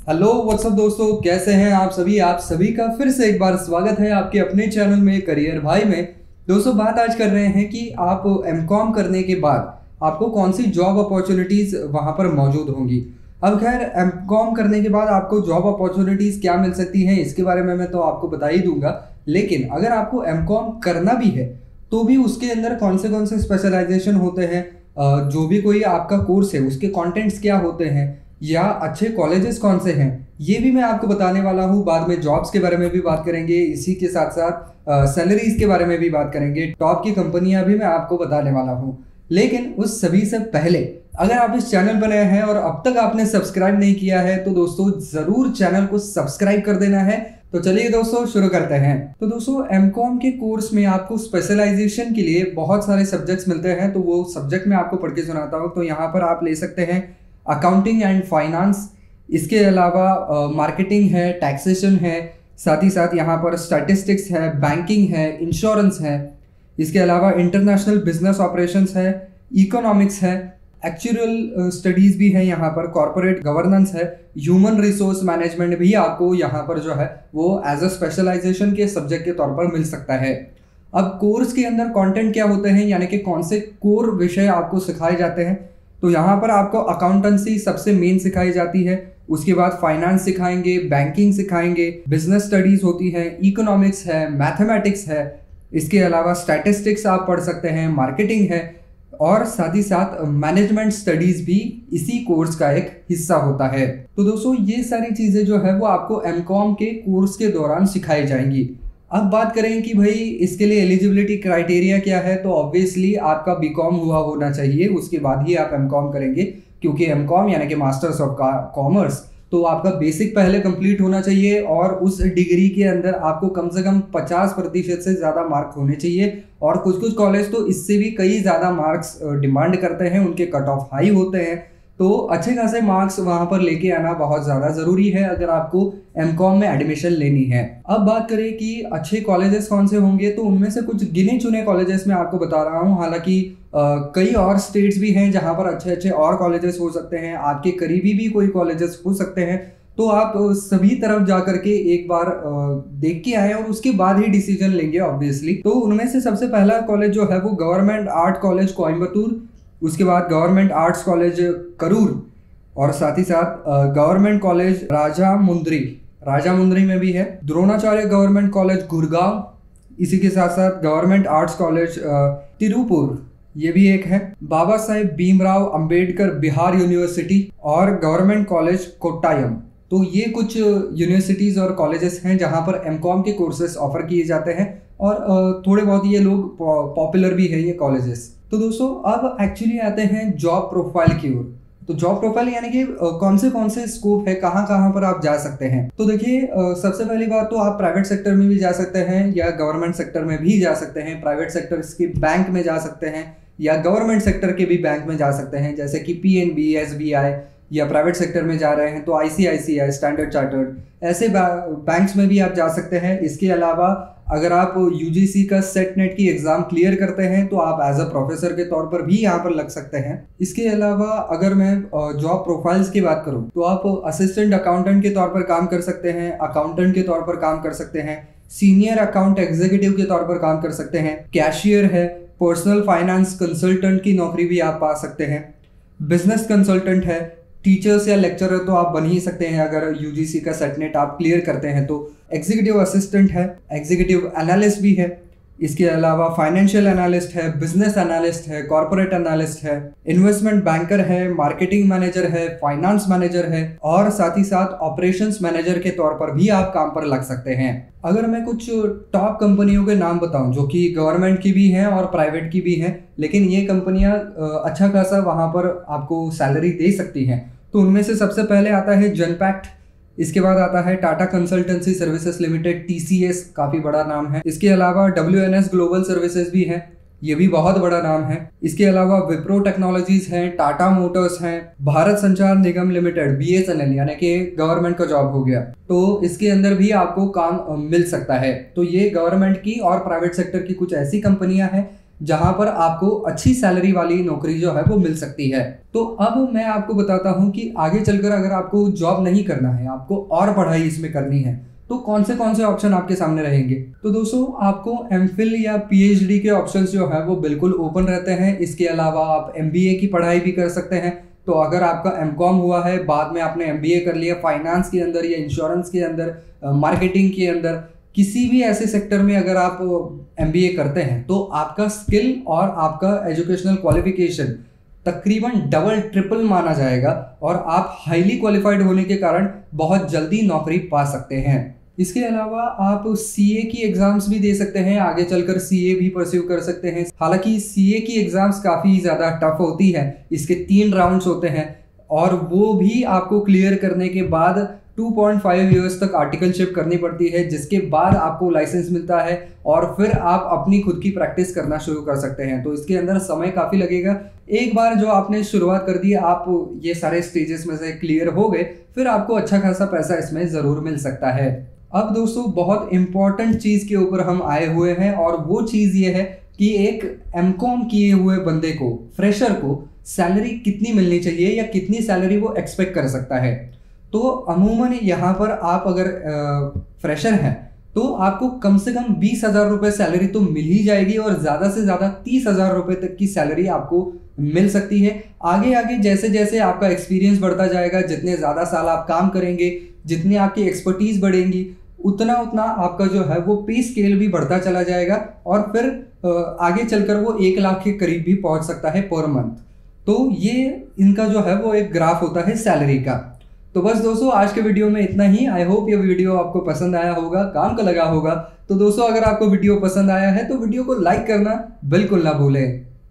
Hello what's up दोस्तों, कैसे हैं आप सभी का फिर से एक बार स्वागत है आपके अपने चैनल में करियर भाई में। दोस्तों, बात आज कर रहे हैं कि आप एमकॉम करने के बाद आपको कौन सी जॉब अपॉर्चुनिटीज़ वहां पर मौजूद होंगी। अब खैर, एमकॉम करने के बाद आपको जॉब अपॉर्चुनिटीज़ क्या मिल सकती हैं इसके बारे में मैं तो आपको बता ही दूंगा। लेकिन अगर आपको एमकॉम करना भी है तो भी उसके अंदर कौन से स्पेशलाइजेशन होते हैं, जो भी कोई आपका कोर्स है उसके कंटेंट्स क्या होते हैं, या अच्छे कॉलेजेस कौन से हैं, ये भी मैं आपको बताने वाला हूँ। बाद में जॉब्स के बारे में भी बात करेंगे, इसी के साथ साथ सैलरीज के बारे में भी बात करेंगे, टॉप की कंपनियां भी मैं आपको बताने वाला हूँ। लेकिन उस सभी से पहले, अगर आप इस चैनल पर नए हैं और अब तक आपने सब्सक्राइब नहीं किया है तो दोस्तों जरूर चैनल को सब्सक्राइब कर देना है। तो चलिए दोस्तों शुरू करते हैं। तो दोस्तों, एमकॉम के कोर्स में आपको स्पेशलाइजेशन के लिए बहुत सारे सब्जेक्ट्स मिलते हैं, तो वो सब्जेक्ट मैं आपको पढ़ के सुनाता हूँ। तो यहाँ पर आप ले सकते हैं अकाउंटिंग एंड फाइनेंस, इसके अलावा मार्केटिंग है, टैक्सेशन है, साथ ही साथ यहाँ पर स्टैटिस्टिक्स है, बैंकिंग है, इंश्योरेंस है, इसके अलावा इंटरनेशनल बिजनेस ऑपरेशंस है, इकोनॉमिक्स है, एक्चुअल स्टडीज़ भी है, यहाँ पर कॉरपोरेट गवर्नेंस है, ह्यूमन रिसोर्स मैनेजमेंट भी आपको यहाँ पर जो है वो एज अ स्पेशलाइजेशन के सब्जेक्ट के तौर पर मिल सकता है। अब कोर्स के अंदर कंटेंट क्या होते हैं, यानी कि कौन से कोर विषय आपको सिखाए जाते हैं, तो यहाँ पर आपको अकाउंटेंसी सबसे मेन सिखाई जाती है, उसके बाद फाइनेंस सिखाएंगे, बैंकिंग सिखाएंगे, बिजनेस स्टडीज होती है, इकोनॉमिक्स है, मैथमेटिक्स है, इसके अलावा स्टैटिस्टिक्स आप पढ़ सकते हैं, मार्केटिंग है, और साथ ही साथ मैनेजमेंट स्टडीज भी इसी कोर्स का एक हिस्सा होता है। तो दोस्तों, ये सारी चीज़ें जो है वो आपको एमकॉम के कोर्स के दौरान सिखाई जाएंगी। अब बात करें कि भाई इसके लिए एलिजिबिलिटी क्राइटेरिया क्या है, तो ऑब्वियसली आपका बीकॉम हुआ होना चाहिए, उसके बाद ही आप एमकॉम करेंगे, क्योंकि एमकॉम यानी कि मास्टर्स ऑफ कॉमर्स, तो आपका बेसिक पहले कंप्लीट होना चाहिए और उस डिग्री के अंदर आपको कम से कम 50% से ज़्यादा मार्क होने चाहिए। और कुछ कुछ कॉलेज तो इससे भी कई ज़्यादा मार्क्स डिमांड करते हैं, उनके कट ऑफ हाई होते हैं, तो अच्छे खासे मार्क्स वहाँ पर लेके आना बहुत ज़्यादा ज़रूरी है अगर आपको एमकॉम में एडमिशन लेनी है। अब बात करें कि अच्छे कॉलेजेस कौन से होंगे, तो उनमें से कुछ गिने चुने कॉलेजेस मैं आपको बता रहा हूँ। हालांकि कई और स्टेट्स भी हैं जहाँ पर अच्छे अच्छे और कॉलेजेस हो सकते हैं, आपके करीबी भी कोई कॉलेजेस हो सकते हैं, तो आप सभी तरफ जा करके एक बार देख के आए और उसके बाद ही डिसीजन लेंगे ऑब्वियसली। तो उनमें से सबसे पहला कॉलेज जो है वो गवर्नमेंट आर्ट कॉलेज कोयम्बतूर, उसके बाद गवर्नमेंट आर्ट्स कॉलेज करूर, और साथ ही साथ गवर्नमेंट कॉलेज राजा मुंद्री में भी है, द्रोणाचार्य गवर्नमेंट कॉलेज गुड़गांव, इसी के साथ साथ गवर्नमेंट आर्ट्स कॉलेज तिरुपुर, ये भी एक है, बाबा साहेब भीमराव अंबेडकर बिहार यूनिवर्सिटी, और गवर्नमेंट कॉलेज कोट्टायम। तो ये कुछ यूनिवर्सिटीज़ और कॉलेजेस हैं जहाँ पर एमकॉम के कोर्सेज ऑफर किए जाते हैं, और थोड़े बहुत ये लोग पॉपुलर भी है ये कॉलेजेस। तो दोस्तों, अब एक्चुअली आते हैं जॉब प्रोफाइल की ओर। तो जॉब प्रोफाइल यानी कि कौन से स्कोप है, कहाँ कहाँ पर आप जा सकते हैं। तो देखिए, सबसे पहली बात तो आप प्राइवेट सेक्टर में भी जा सकते हैं या गवर्नमेंट सेक्टर में भी जा सकते हैं। प्राइवेट सेक्टर के बैंक में जा सकते हैं या गवर्नमेंट सेक्टर के भी बैंक में जा सकते हैं, जैसे कि पीएनबी, एसबीआई, या प्राइवेट सेक्टर में जा रहे हैं तो आईसीआईसीआई, स्टैंडर्ड चार्टर्ड, ऐसे बैंक्स में भी आप जा सकते हैं। इसके अलावा अगर आप यूजीसी का सेट नेट की एग्जाम क्लियर करते हैं तो आप एज अ प्रोफेसर के तौर पर भी यहाँ पर लग सकते हैं। इसके अलावा अगर मैं जॉब प्रोफाइल्स की बात करूँ तो आप असिस्टेंट अकाउंटेंट के तौर पर काम कर सकते हैं, अकाउंटेंट के तौर पर काम कर सकते हैं, सीनियर अकाउंट एग्जीक्यूटिव के तौर पर काम कर सकते हैं, कैशियर है, पर्सनल फाइनेंस कंसल्टेंट की नौकरी भी आप पा सकते हैं, बिजनेस कंसल्टेंट है, टीचर्स या लेक्चरर तो आप बन ही सकते हैं अगर यूजीसी का सेट नेट आप क्लियर करते हैं तो, एग्जीक्यूटिव असिस्टेंट है, एग्जीक्यूटिव एनालिस्ट भी है, इसके अलावा फाइनेंशियल एनालिस्ट है, बिजनेस एनालिस्ट है, कॉर्पोरेट एनालिस्ट है, इन्वेस्टमेंट बैंकर है, मार्केटिंग मैनेजर है, फाइनेंस मैनेजर है, और साथ ही साथ ऑपरेशंस मैनेजर के तौर पर भी आप काम पर लग सकते हैं। अगर मैं कुछ टॉप कंपनियों के नाम बताऊं जो कि गवर्नमेंट की भी हैं और प्राइवेट की भी हैं, लेकिन ये कंपनियां अच्छा खासा वहां पर आपको सैलरी दे सकती हैं, तो उनमें से सबसे पहले आता है जनपैक्ट, इसके बाद आता है Tata consultancy services limited, TCS, काफी बड़ा नाम है। इसके अलावा WNS ग्लोबल सर्विसेज भी है, ये भी बहुत बड़ा नाम है। इसके अलावा विप्रो टेक्नोलॉजीज हैं, टाटा मोटर्स हैं, भारत संचार निगम लिमिटेड, BSNL, यानी कि गवर्नमेंट का जॉब हो गया, तो इसके अंदर भी आपको काम मिल सकता है। तो ये गवर्नमेंट की और प्राइवेट सेक्टर की कुछ ऐसी कंपनियां हैं जहां पर आपको अच्छी सैलरी वाली नौकरी जो है वो मिल सकती है। तो अब मैं आपको बताता हूं कि आगे चलकर अगर आपको जॉब नहीं करना है, आपको और पढ़ाई इसमें करनी है, तो कौन से ऑप्शन आपके सामने रहेंगे। तो दोस्तों आपको एमफिल या पीएचडी के ऑप्शंस जो है वो बिल्कुल ओपन रहते हैं। इसके अलावा आप एमबीए की पढ़ाई भी कर सकते हैं। तो अगर आपका एमकॉम हुआ है, बाद में आपने एमबीए कर लिया फाइनेंस के अंदर या इंश्योरेंस के अंदर, मार्केटिंग के अंदर, किसी भी ऐसे सेक्टर में अगर आप एमबीए करते हैं तो आपका स्किल और आपका एजुकेशनल क्वालिफिकेशन तकरीबन डबल ट्रिपल माना जाएगा और आप हाईली क्वालिफाइड होने के कारण बहुत जल्दी नौकरी पा सकते हैं। इसके अलावा आप सीए की एग्जाम्स भी दे सकते हैं, आगे चलकर सीए भी परस्यू कर सकते हैं। हालांकि सीए की एग्जाम्स काफ़ी ज़्यादा टफ होती है, इसके 3 राउंड्स होते हैं और वो भी आपको क्लियर करने के बाद 2.5 ईयर्स तक आर्टिकलशिप करनी पड़ती है, जिसके बाद आपको लाइसेंस मिलता है और फिर आप अपनी खुद की प्रैक्टिस करना शुरू कर सकते हैं। तो इसके अंदर समय काफ़ी लगेगा। एक बार जो आपने शुरुआत कर दी, आप ये सारे स्टेजेस में से क्लियर हो गए, फिर आपको अच्छा खासा पैसा इसमें ज़रूर मिल सकता है। अब दोस्तों बहुत इंपॉर्टेंट चीज़ के ऊपर हम आए हुए हैं और वो चीज़ ये है कि एक एमकॉम किए हुए बंदे को, फ्रेशर को, सैलरी कितनी मिलनी चाहिए या कितनी सैलरी वो एक्सपेक्ट कर सकता है। तो अमूमन यहाँ पर आप अगर फ्रेशर हैं तो आपको कम से कम 20,000 रुपये सैलरी तो मिल ही जाएगी और ज़्यादा से ज़्यादा 30,000 रुपये तक की सैलरी आपको मिल सकती है। आगे आगे जैसे जैसे आपका एक्सपीरियंस बढ़ता जाएगा, जितने ज़्यादा साल आप काम करेंगे, जितनी आपकी एक्सपर्टीज़ बढ़ेंगी, उतना उतना आपका जो है वो पे स्केल भी बढ़ता चला जाएगा और फिर आगे चलकर वो 1 लाख के करीब भी पहुंच सकता है पर मंथ। तो ये इनका जो है वो एक ग्राफ होता है सैलरी का। तो बस दोस्तों आज के वीडियो में इतना ही। आई होप ये वीडियो आपको पसंद आया होगा, काम का लगा होगा। तो दोस्तों अगर आपको वीडियो पसंद आया है तो वीडियो को लाइक करना बिल्कुल ना भूलें।